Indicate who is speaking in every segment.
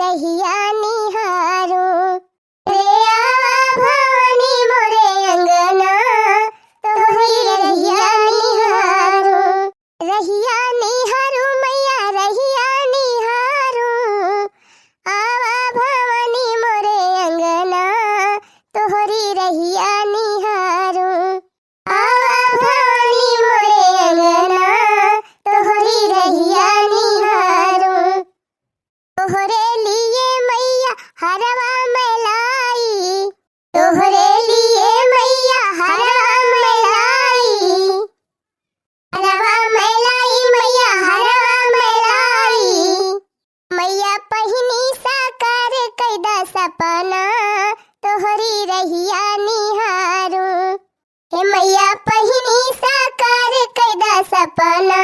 Speaker 1: रहिया निहारूं। रे आवा भवानी मोरे अंगना, तोहरी रहिया निहारूं। रहिया निहारूं मैया रहिया निहारूं, आवा भवानी मोरे अंगना, तोहरी रहिया निहारूं। आवा भवानी मोरे अंगना, तोहरी रहिया निहारूं। तोहरे लिए मैया हरवा मलाई, तोहरे लिए मैया हरवा मलाई, हरवा मलाई मैया हरवा मलाई। मैया पहिनी साकार कैदा सपना, तोहरी रहिया निहारूं। हे मैया पहिनी साकार कैदा सपना,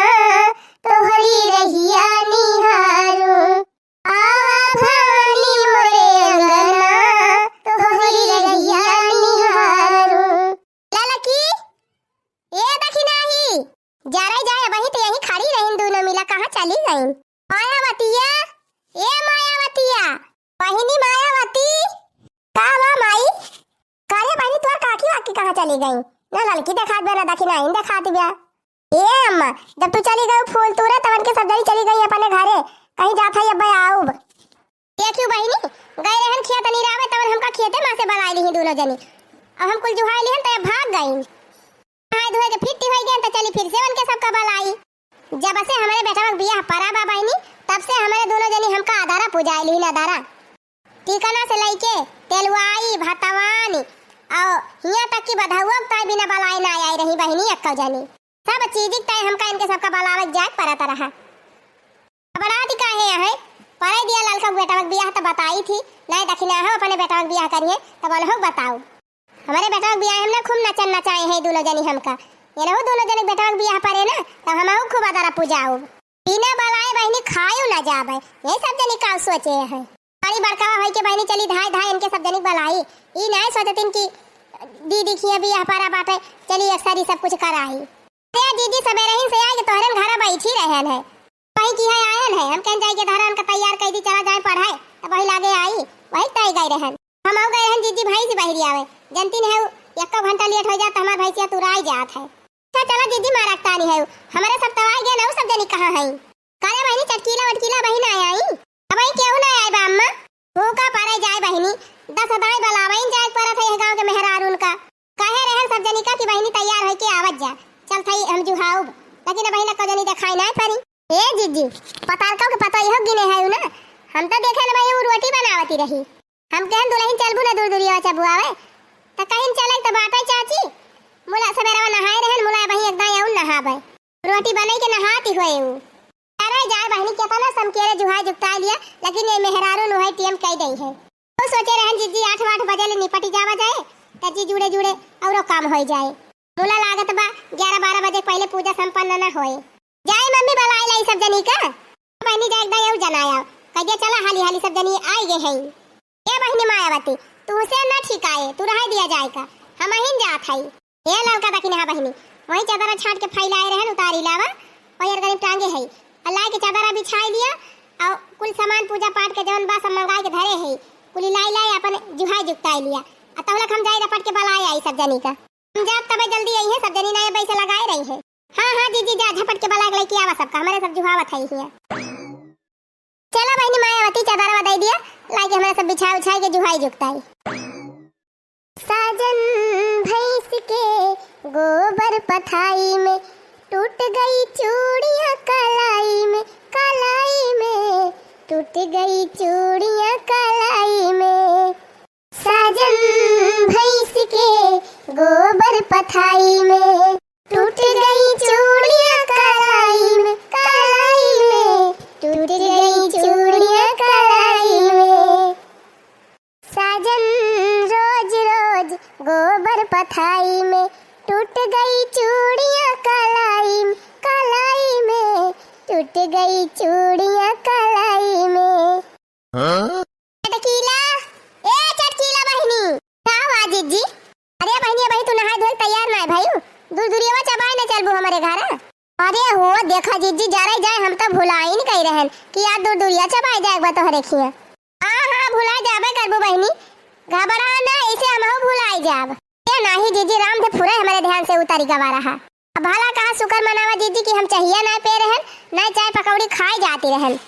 Speaker 1: तोहरी रहिया निहारूं। आवा भवानी मोरे अंगना, तोहरी रहिया निहारूं। लाला की ए देखी नाही जारे जाए वही तो यहीं खड़ी रहीन दोनों मिला कहाँ चली गईं। मायावतिया ए मायावतिया बहिनी मायावती का बा माई काले बहिनी तोर काकी वाकी कहाँ चली गईं। ना लड़की देखात बे ना देखी नाही देखात बिया। ए अम्मा जब तू चली गई फूल तोरे तवन के सब जनी चली गई अपने घरे कहीं जात है अब्बा आऊब। ये क्यों बहिनी गए रहन खेत नहीं रावे तवन हमका खेते मां से बलाई ली दोनों जनी। अब हम कुल जुहाई लिहन त भाग गई हाय धोए के फिट्टी होई गई त चली फिर से उनके सबका बलाई। जब से हमारे बेटा का बियाह परा बा बहिनी तब से हमारे दोनों जनी हमका आधारा पुजाई ली आधारा ठिकाना से लइके तेलवाई भतवानी और हिया तक की बधाउआ ताई बिना बलाई ना आई रही बहिनी अक्का जानी सब चीज ताई हमका इनके सबका बलावत जात परत रहा। बराती काहे है परे दिया ललका बेटा का बियाह तो बताई थी नहीं दखिना हो अपने बेटा का बियाह करिए तब बोले हो बताओ हमारे बेटा का बियाह हमने खूब नचन नचाए है दोनों जनी हमका ये रहो दोनों जनी बेटा का बियाह परे ना तब हम खूब आदरा पूजाओ बिना बलाए बहिनी खायो ना जाबे ये सब जनी का सोचे है। बड़ी बड़का होई के बहिनी चली धाय धाय इनके सब जनी बलाई ई नहीं सोचतिन की दीदी की बियाह पारा बाटे चली अक्सर सब कुछ कराई। अरे दीदी सवेरे ही से आई के तोहरन घरा बैठी रहन है वही की है आयन है हम कन जाई के धरन का तैयार कर दी चला जाए पढ़ाए तब वही लागे आई वही तय गई रहन हम आउ गए रहन दीदी भाई से बहरी आवे जनती है एक घंटा लेट हो जात हमार भैंसिया तुराई जात है। अच्छा चला दीदी मारकता नहीं है हमारे सब तवाई गए ना सब जनी कहां है काले बहिनी चटकीला वटकीला बहिन आई अब आई केहू ना आए बा अम्मा भूखा परे जाए बहिनी 10 हदाई बलावइन जाए परत है गांव के मेहरारून का कहे रहन सब जनी का की बहिनी तैयार होई के आवत जा चल थई हम जुहाऊ लेकिन बहिन का जनी दिखाई नहीं परी। ए जीजी पताल का के पता यह गिने है ना हम तो देखे ना भाई रोटी बनावती रही हम कहन दुल्हन चलबू ना दूर दूरिया चबू आवे त कहीं चले त बाटे चाची मुला सवेरा नहाए रहन मुला भाई एकदम आउन नहावे रोटी बनाई के नहाती होए अरे जाए बहिनी केतना समकेरे जुहाई जुगता लिया लेकिन ये मेहरारू नुहाई टीएम कह गई है तो सोचे रहन जीजी 8 बजे ले निपटी जावा जाए त जी जुड़े जुड़े औरो काम हो जाए मुला लागत बा 11-12 बजे पहले पूजा संपन्न न होए जाए मम्मी बलाई लाई सब जनी का बहिनी जाए एकदम यू जनाया कहिए चला हाली हाली सब जनी आई गए हैं। ए बहिनी मायावती तू से न ठिकाए तू रह दिया जाए का हम हिन जात है ए लड़का दखिन है बहिनी वही चादर छाट के फैलाए रहन उतारी लावा पैर गरीब टांगे है अल्लाह के चादर बिछाई लिया और कुल सामान पूजा पाठ के जवन बा सब मंगाई के धरे है कुल लाई लाई अपन जुहाई जुगताई लिया आ तबलक हम जाई रपट के बलाई आई सब जनी का हम जात तबे जल्दी आई है सब जनी नए पैसे लगाए रही है। हां जीजी जा झपट के बलाई लेके आवा सबका हमारे सब जुहावत है हिया चला बहिनी मायावती चादर दे दिया लाके हमारे सब बिछा उछाई के जुहाई जुगताई। साजन भैंस के गोबर पथाई में टूट गई चूड़ियां कलाई में टूट गई चूड़ियां कलाई में साजन भैंस के गोबर पथाई में टूट गई चूड़ियां कलाई में टूट गई चूड़ियां कलाई में साजन रोज रोज गोबर पथाई में टूट गई चूड़ियां कलाई में टूट गई चूड़ियां कलाई में। चटकीला ए चटकीला बहिनी का आवाज जी अरे बहिनी भाई तू नहाए धोए तैयार ना है भाई दूर दूरिया चबाई ना चलबू हमारे घर अरे हो देखा जीजी जा रही जाए हम तो भुलाई नहीं कही रहन कि यार दूर दूरिया चबाई जाए तो हरे खिया भुला जाबे करबो बहनी, घबरा ना, इसे हमहु भुलाई जाब। ये नाही जीजी, राम से फुरे हमारे ध्यान से उतारी गवा रहा। अब भला कहा शुक्र मनावा जीजी कि हम चाहिए ना पे रहन, ना चाय पकौड़ी खाई जाती रहन।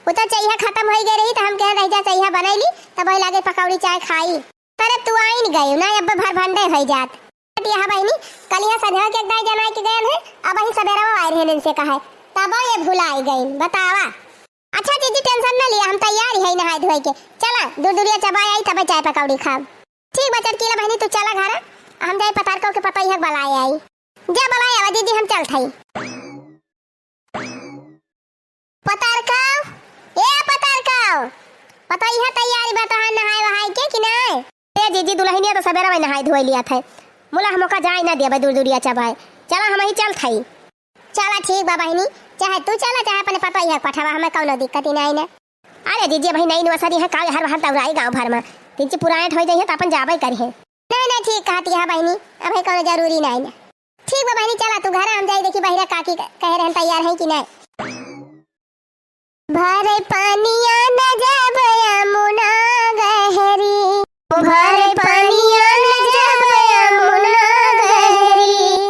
Speaker 1: वो तो चाहिए खत्म हो गई रही तो हम कह रही जा चाहिए बनैली तब वही लागे पकौड़ी चाय खाई। पर अब तू आई गई ना, अब भर भंडे हो जात। यहाँ बहनी कल यहाँ सजा के दाई जमाई के गए हैं, अब वही सवेरा आए रहे इनसे कहा तब ये भुलाई गई बतावा। अच्छा जीजी टेंशन न लिया, हम तैयार है नहाए धोए के, चला दूर दूरिया चबाई आई तब चाय पकौड़ी खाब। ठीक बा चटकीला बहनी तू चला घर, हम जाए पतार को के पता ही बलाए आई जा बलाए आवा दीदी, हम चल थई पतार का पता यह तैयारी बता नहाए वहाए के कि नहीं। ए दीदी दुल्हनिया तो सवेरा में नहाई धोई लिया था, मुला हमका जाए ना दिया दूर दूरिया चबाए, चला हम ही चल थई। चला ठीक बा बहनी, चाहे तू चला चाहे अपने पता ही पठावा, हमें कौनो दिक्कत ही नहीं ना। अरे दीदी भाई नई नवसरी है काल हर हर दौड़ाई गांव भर में, तीन ची पुराने हो जाइए तो अपन जाबे करी है। नहीं ठीक कहती है बहनी, अब कौनो जरूरी नहीं ना। ठीक बा बहनी चला तू घर, हम जाए देखी बहिरा काकी कह रहे तैयार है कि नहीं। भरे पानिया न जब यमुना गहरी, भरे पानिया न जब यमुना गहरी,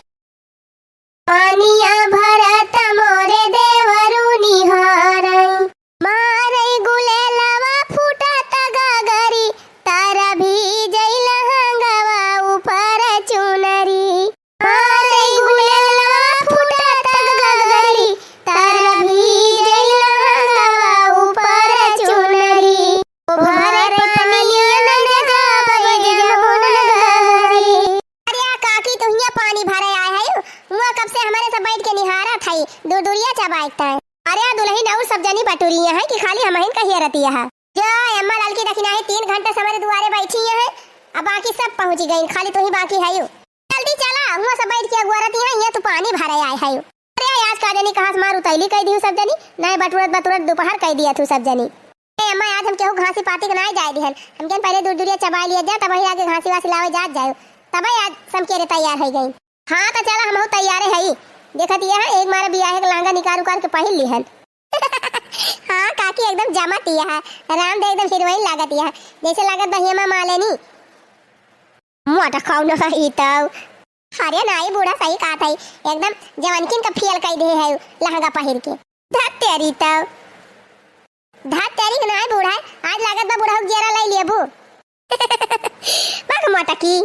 Speaker 1: पानिया भरत मोरे देवरु निहारई, मारई गुलेलवा फूटत गगरी, तारा भीजई लहंगवा ऊपर चुनरी, मारई गुलेलवा फूटत गगरी, तारा भीजई लहंगवा ऊपर चुनरी, भरे पानिया न जब यमुना गहरी। अरे काकी तू हिया पानी भरे आए है, हुआ कब से हमारे सब बैठ के निहारा थई दूर दूरिया चबाइता है। अरे दुल्हन और सब जनी बटुरिया है कि खाली हमहिन कहिए रतिया है। जो अम्मा लाल की दखिना है 3 घंटे से हमारे दुआरे बैठी है, अब बाकी सब पहुंच गई, खाली तू ही बाकी है। जल्दी चला, हुआ सब बैठ के अगुआरती है, ये तू पानी भरे आए है। अरे आज का जनी कहां से मार उतैली कह दी सब जनी, नहीं बटुरत दोपहर कह दिया तू सब जनी। ए अम्मा आज हम केहू घासी पाती के नहीं जाए दिहन, हम के पहले दूर दूरिया चबा लिया जा तब ही आगे घासी वासी लावे जात जाए, तब आज समकेरे तैयार हो गई। हाँ तो चला हम तैयार है, देखत ये है एक मारे बियाह के लहंगा निकाल उकार के पहन लिहन। हाँ काकी एकदम जमत ये है, राम दे एकदम हीरोइन लागत ये है, जैसे लागत बहिया मालेनी मोटा खाऊ न ही तो। अरे नाई बूढ़ा सही कहा था, एकदम जवानकिन का फेल कह दे है लहंगा पहन के। धत तेरी तो धत तेरी नाई बूढ़ा आज लागत बा बूढ़ा जेरा ले लिए बू। बाक मोटा की।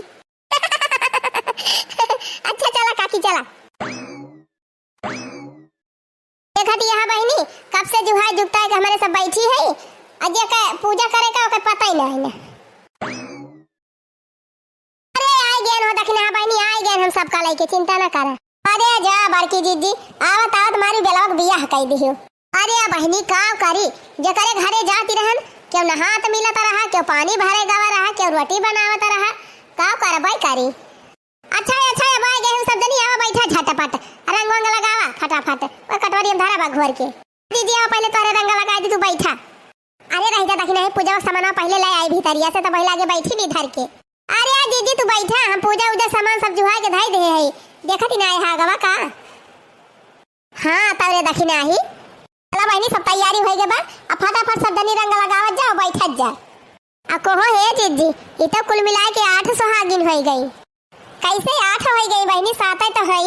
Speaker 1: अच्छा चला काकी चला। देखती यहाँ बहनी कब से जुहा जुगता है कि हमारे सब बैठी है, अजय का पूजा करे का ओके पता ही नहीं ना। अरे आए गेन हो दखना बहनी, आए गेन हम सब का लेके, चिंता ना कर। अरे जा बड़की जीजी आवत आवत मारी बेलवा बियाह कह दियो। अरे बहनी का करी जे करे घरे जाती रहन, क्यों नहात मिलत रहा, क्यों पानी भरे गवा रहा, क्यों रोटी बनावत रहा, का करबई करी। अच्छा अब आए गए हम सब जनी, आवा बैठा झटपट रंग वंग लगावा फटाफट, और कटोरी में धरा बा घोर के। दीदी आओ पहले तोरे रंग लगा दी, तू बैठा। अरे रह जा दखना है पूजा सामान पहले ले आई भीतरिया से, तो पहले आगे बैठी भी धर के। अरे दीदी तू बैठा, हम पूजा उजा सामान सब जुहा के धाई दे है, देखत ही ना है गवा का। हाँ तोरे दखना ही चला बहनी सब तैयारी हो गए बा, अब फटाफट सब जनी रंग लगावत जाओ बैठत जा। आ कहो हे जीजी ई तो कुल मिला के 8 सुहागिन हो गई। कैसे 8 हो गई बहनी, 7 तो है,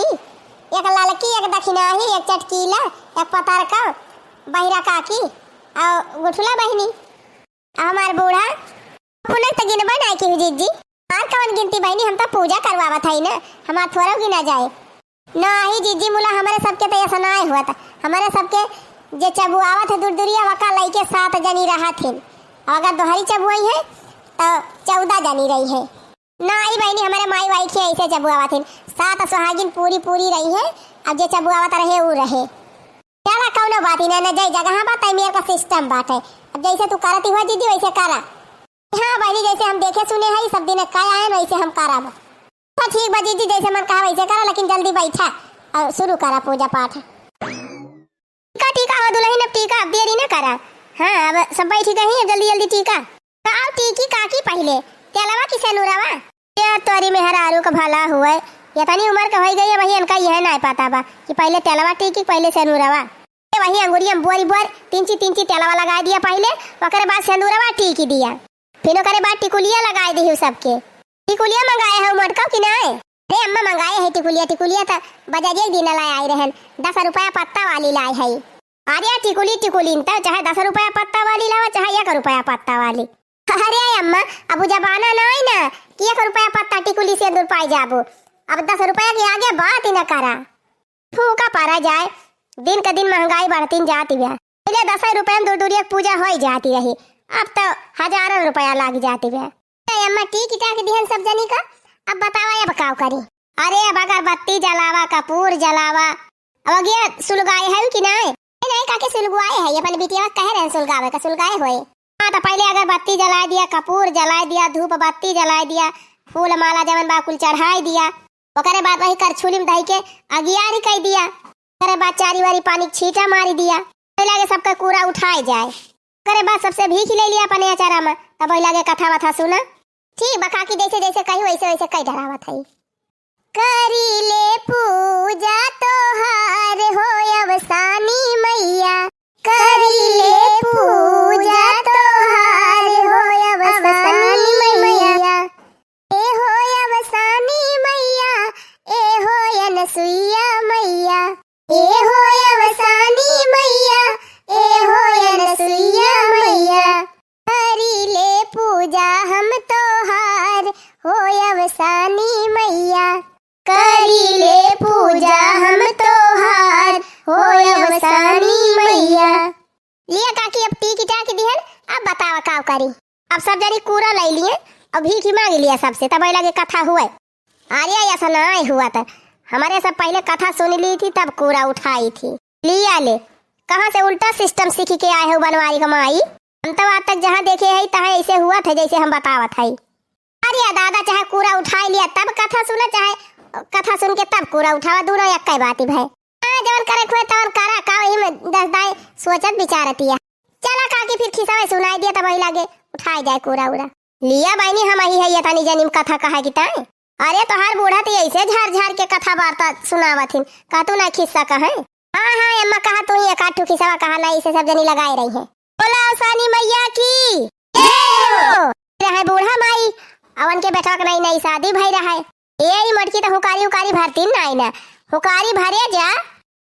Speaker 1: एक ललकी एक दखिनाही एक चटकीला एक पतारका बहिरा काकी और गुठुला बहनी हमार बूढ़ा पुनः तो गिनबा नहीं की जीजी। और कौन गिनती बहनी, हम तो पूजा करवावत है ना, हमार थोड़ा गिना जाए नहीं जीजी। मुला हमारे सबके तो ऐसा नहीं हुआ था, हमारे सबके जे चबुआवत है दूर दूरिया वका लइके 7 जनी रहा थे, अगर दोहरी चबुआई है तो 14 जनी रही है। नहीं बहनी हमारे माई वाई के ऐसे चबुआवत है, 7 सुहागिन पूरी रही है, अब जे चबुआवत रहे वो रहे। चला कौनो बात ही ना जय जगह बात है, मेरे का सिस्टम बात है, अब जैसे तू करती हुआ दीदी वैसे करा। हाँ बहनी जैसे हम देखे सुने हैं सब दिन का आए वैसे हम करा। तो ठीक बा दीदी जैसे मन कहा वैसे करा, लेकिन जल्दी बैठा और शुरू करा पूजा पाठ। टीका हो दुल्हन अब टीका अब देरी न करा। हाँ अब सब बैठी गई है, जल्दी टीका आओ टीकी काकी पहले तेलवा किसे नुरावा। ये तोरी मेहरारू का भला हुआ है, इतनी उम्र का हो गई है, वही इनका यह नहीं पता बा कि पहले तेलवा टीकी पहले से नुरावा। वही अंगुरिया बोरी बोर तीन ची तेलवा लगा दिया पहले, ओकरे बाद सिंदूरवा टीकी दिया, फिर ओकरे बाद टिकुलिया लगा दी सबके। टिकुलिया मंगाए है मटका कि नहीं? अरे अम्मा मंगाए है टिकुलिया तो बाजार एक दिन लाए आई रहन, 10 रुपया पत्ता वाली लाई है। अरे टिकुली तो चाहे 10 रुपया पत्ता वाली लावा चाहे 1 रुपया पत्ता वाली। अरे अम्मा अब जमाना नहीं ना कि 1 रुपया पत्ता टिकुली से दूर पाई जाबो, अब 10 रुपया के आगे बात ही न करा। फूका पारा जाए, दिन का दिन महंगाई बढ़ती जाती है। पहले 10 रुपया में दूर पूजा हो जाती रही, अब तो हजारों रुपया लग जाती है। अम्मा टीक टाक दिहन सब जनी का, अब बतावा अब का करी? अरे अब अगरबत्ती जलावा, कपूर जलावा, अब गया सुलगाए है कि नहीं? नहीं काके सुलगवाए है, अपन बिटिया कह रहे सुलगावे का, सुलगाए होए। हाँ तो पहले अगरबत्ती जला दिया, कपूर जला दिया, धूप बत्ती जला दिया, फूल माला जवन बाकुल चढ़ाई दिया, ओकरे बाद वही करछुली में दही के अगियारी कर दिया, ओकरे बाद चारी वारी पानी छींटा मारी दिया, लगे सबका कूड़ा उठाए जाए, ओकरे बाद सबसे भीख ले लिया अपने अचारा में, तब वही लगे कथा वथा सुना। ठीक बका की जैसे जैसे कही वैसे वैसे कई डरावत है। करी ले पूजा तोहार हो अवसानी मैया, करी ले पूजा तोहार हो अवसानी मैया, ए हो अवसानी मैया, ए हो अनसुईया मैया, ए हो अवसानी मैया, ए हो अनसुईया मैया, करी ले पूजा हम तोहार हो अवसानी मैया, करी ले पूजा हम तोहार हो अवसानी मैया। लिया काकी अब टीकी टाकी दिहन, अब बतावा का करी? अब सब जनी कूड़ा ले लिए, अब भीख मांग लिया सबसे, तब लगे कथा हुए। अरे ऐसा नहीं हुआ था, हमारे सब पहले कथा सुन ली थी तब कूड़ा उठाई थी। लिया ले कहाँ से उल्टा सिस्टम सीख के आए हो बनवारी कमाई। हम तो आज तक जहाँ देखे है तहाँ ऐसे हुआ था जैसे हम बतावत है। अरे दादा चाहे कूड़ा उठा लिया तब कथा सुना, चाहे कथा सुन के तब कूड़ा उठावा, दोनों एक ही बात है। जवन करे खुए तवन करा का, वही में 10 दाई सोचत विचारती है। चला काकी फिर खिसावे सुनाई दिया तब वही लगे उठाई जाए कूड़ा उड़ा। लिया बहनी हम ही है ये तनी जनिम कथा कहा की ताई। अरे तो हर बूढ़ा तो ऐसे झार झार के कथा वार्ता सुनावत हिन, का तू ना खिस्सा कहे? हाँ अम्मा कहा तू ही एकाठू खिस्सा कहा नहीं, इसे सब जनी लगाए रही है। बोला अवसानी मैया की रहे बूढ़ा माई, अवन के बेटा नहीं नई शादी भई रहा है। ये मटकी तो हुकारी उकारी भरती नहीं ना, हुकारी भरे जा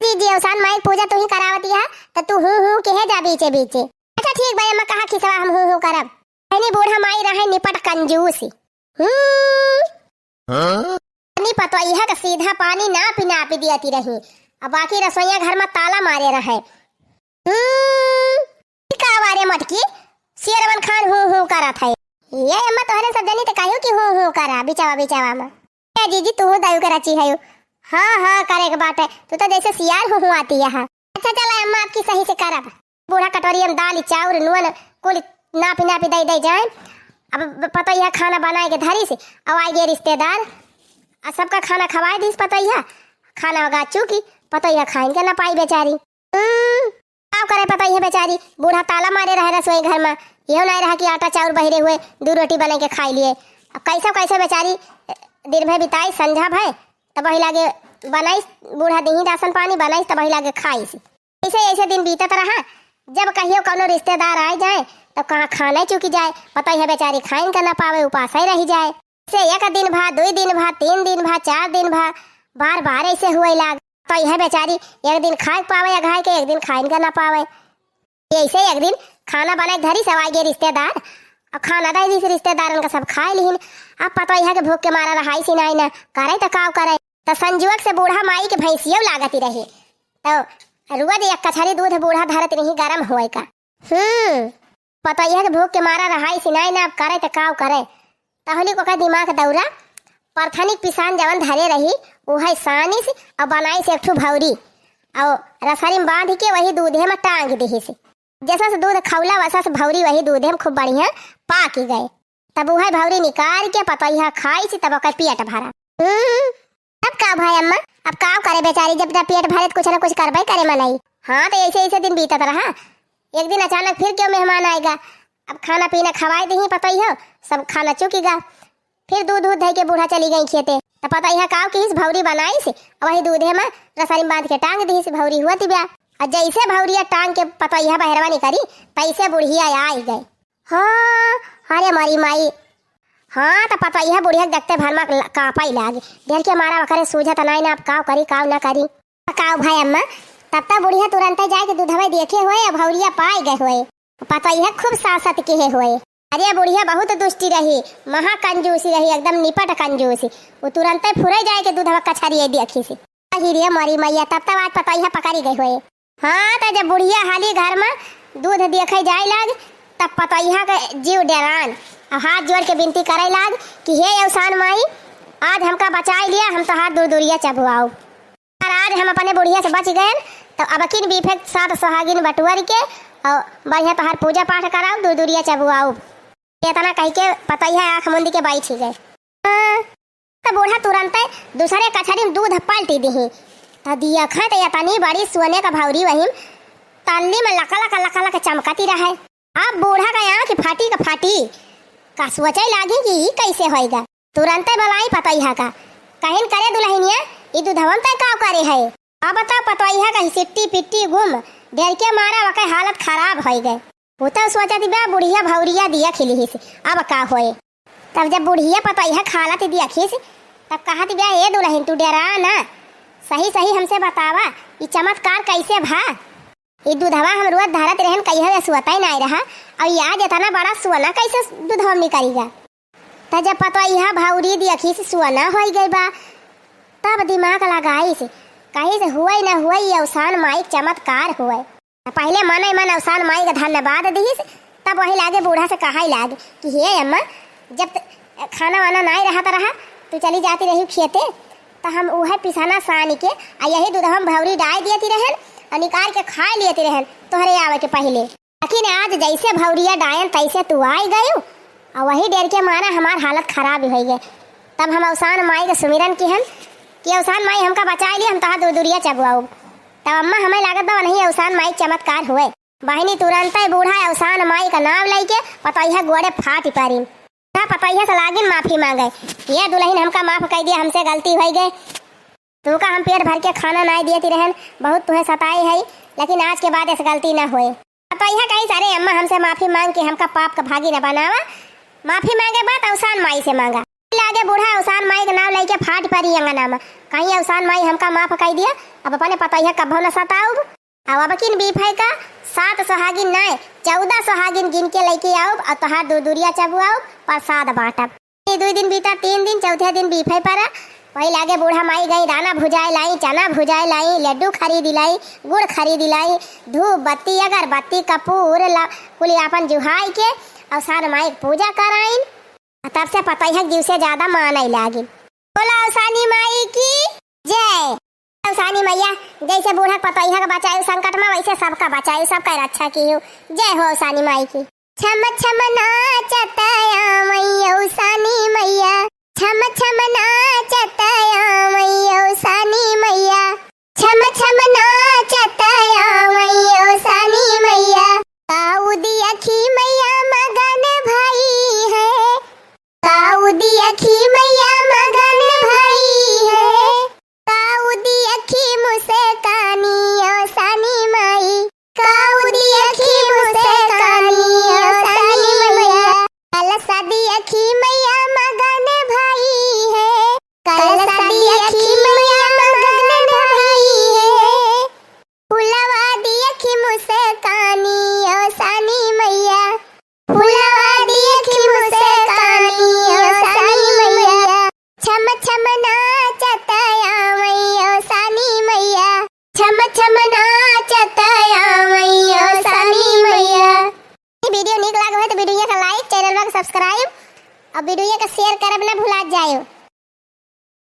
Speaker 1: जी अवसान माई पूजा तू ही करावती है, तो तू हूँ कहे जा बीचे बीचे। अच्छा ठीक भाई अम्मा कहा खिसवा हम हूँ करब। नहीं बूढ़ा माई रहे निपट कंजूस नहीं पता यह का सीधा पानी ना पी दियाती रही, अब बाकी रसोईया घर में ताला मारे रहे। का वारे मटकी शेरवन खान हूँ करा था। ये अम्मा तोहरे सब जनी तो कहू कि हूँ करा बिचावा में। जीजी तू दयु कराची है? हाँ करे के बात है, तू तो जैसे सियार हूँ आती है। अच्छा चला अम्मा आपकी सही से करब। बूढ़ा कटोरी में दाल चाउर नून कुल नापी दे जाए। अब पता यह खाना बनाए के धरी से अब आएंगे रिश्तेदार, सबका खाना खवाए दी पता यह खाना होगा चूकी पता यह खाएंगे ना पाई बेचारी। क्या करे पता यह बेचारी, बूढ़ा ताला मारे रहे रसोई घर में, यह नहीं रहा कि आटा चाउर बहिरे हुए 2 रोटी बने के खाई लिए। अब कैसे बेचारी दिन भर बिताई, संझा भय तब वही लागे बनाई, बूढ़ा दही राशन पानी बनाई तब वही लागे खाई। ऐसे दिन बीतत रहा, जब कहियो कोनो रिश्तेदार आ जाए तो कहाँ खाना चुकी जाए, पता है बेचारी खाइन का ना पावे, उपास ही रह जाए। से 1 दिन भा 2 दिन भा 3 दिन भा 4 दिन भा बार ऐसे हुए लाग, तो यह बेचारी 1 दिन खाए पावे या घाय के 1 दिन खाइन का ना पावे। ऐसे 1 दिन खाना बनाए धरी सब आए रिश्तेदार, अब खाना दे दी रिश्तेदार का सब खाए लिहिन। अब पता यह के भूख के मारा रहाई सी नहीं ना करे तो काव करे, तो संजुअक से बूढ़ा माई के भैंसियों लागती रही, तो रुआ दे 1 कछारी दूध बूढ़ा धरत नहीं गरम होए का। पता यह के भूख के मारा रहाई सी नहीं ना अब करे तो काव करे। तहली को का दिमाग दौरा परथनिक पिसान जवन धरे रही वही सानी से और बनाई से 1 ठू भौरी और रसरी में बांध के वही दूधे में टांग दी से, जैसा से दूध खौला वैसा से भौरी वही दूधे में खूब बढ़िया पाक गए। तब वही भौरी निकाल के पता यह खाई से तब ओकर पेट भरा। अब का भाई अम्मा अब का करे बेचारी, जब तक पेट भरे कुछ ना कुछ करबे करे मनाई। हाँ तो ऐसे दिन बीतत रहा। एक दिन अचानक फिर क्यों मेहमान आएगा, अब खाना पीना खवाए दी पता ही हो सब खाना चुकीगा। फिर दूध धे के बूढ़ा चली गई खेते, तो पता यह काव की भौरी बनाई से वही दूधे में रसरी में बांध के टांग दी से भौरी हुआ तिब्या। और जैसे भौरिया टांग के पतैया बहरवा नहीं करी तैसे बुढ़िया आ ही गए। हाँ अरे मारी माई, हाँ तो पतैया बुढ़िया देखते भर में काँपा ही लागे। डेल के मारा करे सूझत नहीं ना, अब काव करी काव ना करी काव भाई अम्मा। तब तक बुढ़िया तुरंत जाके दूधवा देखे हुए भौरिया पाए गए हुए, पतैया खूब सासत के हुए। अरे बुढ़िया बहुत दुष्टी रही, महा कंजूसी रही, एकदम निपट कंजूसी। वो तुरंत फुरे जाए के दूधवा कछारी देखी सी रे मरी मैया। तब तक आज पतैया पकड़ी गई हुए। हाँ तो जब बुढ़िया हाली घर में दूध देखे जाए लाग तब पतैया का जीव डरान और हाथ जोड़ के विनती करे लाग कि हे अवसान माई, आज हमका बचा लिया, हम तो हाथ दूर दूरिया चबुआओ। और आज हम अपने बुढ़िया से बच गए तो अब किन बीफे साथ सोहागिन बटुअर के और बढ़िया तोहार पूजा पाठ कराओ, दूर दूरिया चबुआओ। इतना कह के पतैया आँख मुंदी के बैठ गए। तो बूढ़ा तुरंत दूसरे कछारी में दूध पलटी दी तो दिया खा तो इतनी बड़ी सोने का भौरी वही तल्ली में लका लका लका लका चमकती रहे। अब बूढ़ा का आँख फाटी का फाटी का सोचे लागी कि ये कैसे होएगा। तुरंत बलाई पतैया का कहीं करे दुल्हनिया ये दूधवन तय का करे है। अब बताओ पतैया का सिट्टी पिट्टी गुम डेर के मारा वके हालत खराब हो गए। वो तो सोचा थी बुढ़िया भौरिया दिया खिली ही से अब का होए। तब जब बुढ़िया पतैया खालत दिया खीस तब कहा थी ये दुल्हन तू डरा ना, सही सही हमसे बतावा ये चमत्कार कैसे भा। ये दूधवा हम रोज धरत रहन कहीं सुवता ही नहीं रहा और याद इतना बड़ा सुवना कैसे दूधवा में करेगा। तब जब पतैया भौरी दिया खीस सुवना हो गई बा तब दिमाग लगाई से कहीं से हुआ ही ना हुआ ये अवसान माई चमत्कार हुआ। पहले मन ही मन अवसान माई का धन्यवाद दी तब वही लागे बूढ़ा से कहा ही लागे कि हे अम्मा, जब खाना वाना नहीं रहा तो चली जाती रही खेते तो हम वह पिसाना सान के आ यही दूध हम भौरी डाल देती रहन और निकाल के खा लेती रहन तोहरे आवे के पहले। लेकिन आज जैसे भौरिया डायन तैसे तू आई गई और वही डेर के मारा हमार हालत खराब हो गई। तब हम अवसान माई के सुमिरन की हन कि अवसान माई हमका बचा लिया, हम तहा दूर दूरिया चबुआऊ। तब अम्मा हमें लागत बा नहीं अवसान माई चमत्कार हुए। बहनी तुरंत बूढ़ा अवसान माई का नाम लेके पतैया गोड़े फाट पारी पतैया से लागिन माफी मांगे। ये दुल्हन हमका माफ कर दिया, हमसे गलती हो गई। तू का हम पेट भर के खाना नहीं देती रहन, बहुत तुम्हें सताई है, लेकिन आज के बाद ऐसी गलती न हुए। पतैया कहीं सारे अम्मा हमसे माफी मांग के हमका पाप का भागी न बनावा। माफी मांगे बात अवसान माई से मांगा। लागे बूढ़ा अवसान माई का नाम लेके फाट पड़ी अंगना में कहीं अवसान माई हमका माफ कर दिया। अब अपने पतैया कभो न सताऊ। अब किन बीफे का 7 सोहागिन नहीं 14 सोहागिन गिन के लेके आओ और तोहार दूर दूरिया चबुआओ प्रसाद बांटब। 2 दिन बीता 3 दिन चौथे दिन बीफे पर वही लागे बूढ़ा माई गई दाना भुजाए लाई, चना भुजाए लाई, लड्डू खरीदी लाई, गुड़ खरीदी लाई, धूप बत्ती अगरबत्ती कपूर कुल अपन जुहाई के और सार माई पूजा कराइन। तब से पतैया जीव से ज्यादा माने लागी। बोला अवसानी माई की जय। अवसानी मैया जैसे बूढ़ा पतैया का बचाए संकट में वैसे सबका बचाए, सबका रक्षा की हो। जय हो अवसानी माई की। छम छम नाचतया मैया अवसानी मैया, छम छम नाचतया मैया अवसानी मैया, छम छम नाचतया मैया अवसानी मैया। काउदी अखी मैया मगन भाई है, काउदी अखी मैया मगन भाई है, काउदी अखी मुस्कानी अवसानी माई, काउदी अखी मुस्कानी अवसानी मैया। कल सदी अखी मैया मगन भाई है, कल सदी अखी मैया मगन भाई है, फुलवा दी अखी मुस्कानी अवसानी मैया, फुलवा दी अखी मुस्कानी अवसानी मैया। छम छम नाचतया मैया अवसानी मैया, छम छम नाचतया मैया अवसानी मैया। वीडियो निक लगे तो वीडियो का लाइक, चैनल का सब्सक्राइब और वीडियो का शेयर करब ना भुला जाए।